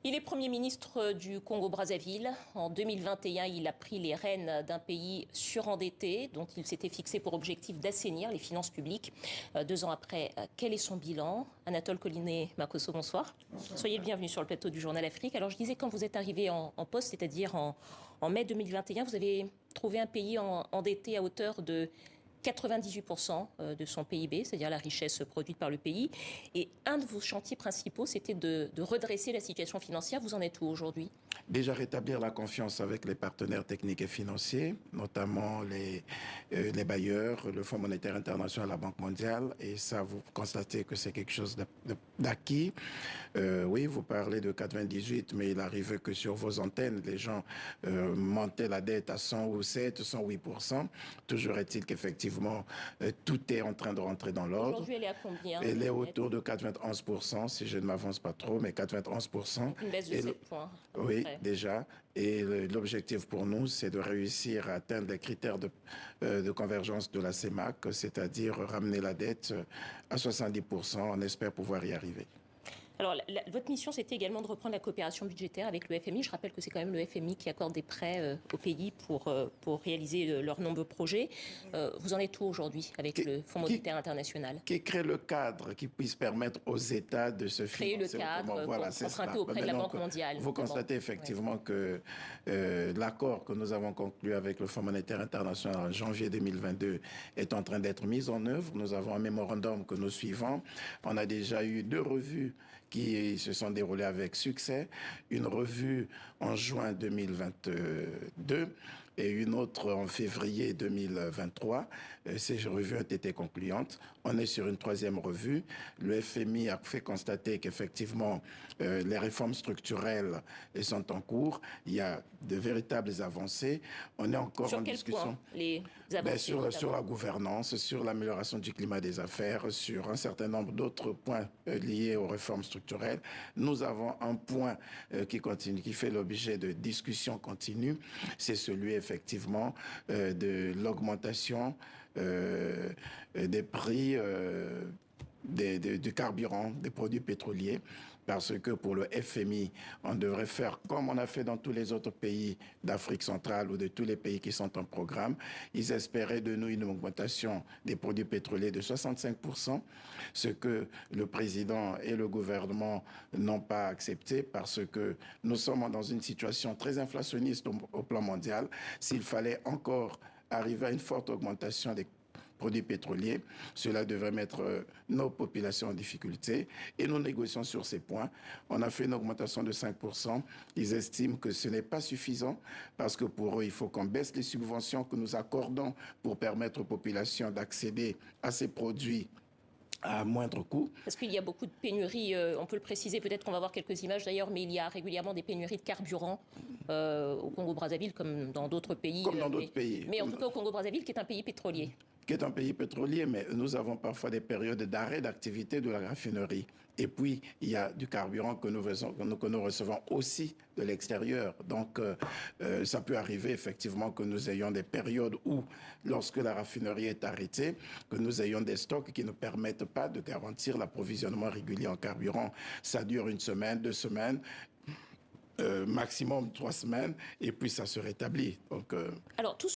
Il est Premier ministre du Congo-Brazzaville. En 2021, il a pris les rênes d'un pays surendetté dont il s'était fixé pour objectif d'assainir les finances publiques. 2 ans après, quel est son bilan? Anatole Collinet-Makosso, bonsoir. Bonsoir. Soyez le bienvenu sur le plateau du Journal Afrique. Alors je disais, quand vous êtes arrivé en poste, c'est-à-dire en mai 2021, vous avez trouvé un pays endetté à hauteur de 98% de son PIB, c'est-à-dire la richesse produite par le pays. Et un de vos chantiers principaux, c'était de redresser la situation financière. Vous en êtes où aujourd'hui? Déjà rétablir la confiance avec les partenaires techniques et financiers, notamment les bailleurs, le Fonds monétaire international, la Banque mondiale. Et ça, vous constatez que c'est quelque chose d'acquis. Oui, vous parlez de 98, mais il arrive que sur vos antennes, les gens montaient la dette à 107, 108%. Toujours est-il qu'effectivement, tout est en train de rentrer dans l'ordre. Aujourd'hui, elle est à combien? Elle est autour de 91%, si je ne m'avance pas trop, mais 91%. Une baisse de 7 points. Oui, déjà. Et l'objectif pour nous, c'est de réussir à atteindre les critères de convergence de la CEMAC, c'est-à-dire ramener la dette à 70%. On espère pouvoir y arriver. Alors, votre mission, c'était également de reprendre la coopération budgétaire avec le FMI. Je rappelle que c'est quand même le FMI qui accorde des prêts aux pays pour réaliser leurs nombreux projets. Vous en êtes où aujourd'hui avec le Fonds monétaire international? Qui crée le cadre qui puisse permettre aux États de se financer. Créer le cadre, voilà, emprunter auprès de la Banque mondiale. Vous constatez effectivement que l'accord que nous avons conclu avec le Fonds monétaire international en janvier 2022 est en train d'être mis en œuvre. Nous avons un mémorandum que nous suivons. On a déjà eu 2 revues qui se sont déroulées avec succès. Une revue en juin 2022 et une autre en février 2023. Ces revues ont été concluantes. On est sur une 3e revue. Le FMI a fait constater qu'effectivement, les réformes structurelles sont en cours. Il y a de véritables avancées. On est encore sur en quel discussion. Point, les avancées, sur la gouvernance, sur l'amélioration du climat des affaires, sur un certain nombre d'autres points liés aux réformes structurelles. Nous avons un point qui continue, qui fait l'objet de discussions continues. C'est celui effectivement de l'augmentation des prix du carburant, des produits pétroliers, parce que pour le FMI, on devrait faire comme on a fait dans tous les autres pays d'Afrique centrale ou de tous les pays qui sont en programme. Ils espéraient de nous une augmentation des produits pétroliers de 65%, ce que le président et le gouvernement n'ont pas accepté parce que nous sommes dans une situation très inflationniste au plan mondial. S'il fallait encore arriver à une forte augmentation des produits pétroliers, cela devrait mettre nos populations en difficulté et nous négocions sur ces points. On a fait une augmentation de 5%. Ils estiment que ce n'est pas suffisant parce que pour eux, il faut qu'on baisse les subventions que nous accordons pour permettre aux populations d'accéder à ces produits à moindre coût. Parce qu'il y a beaucoup de pénuries, on peut le préciser, peut-être qu'on va voir quelques images d'ailleurs, mais il y a régulièrement des pénuries de carburant au Congo-Brazzaville comme dans d'autres pays. Comme dans d'autres pays. Mais en tout cas au Congo-Brazzaville qui est un pays pétrolier. Qui est un pays pétrolier, mais nous avons parfois des périodes d'arrêt d'activité de la raffinerie. Et puis, il y a du carburant que nous recevons aussi de l'extérieur. Donc, ça peut arriver effectivement que nous ayons des périodes où, lorsque la raffinerie est arrêtée, que nous ayons des stocks qui ne permettent pas de garantir l'approvisionnement régulier en carburant. Ça dure 1 semaine, 2 semaines. Maximum 3 semaines, et puis ça se rétablit. Donc, alors, tout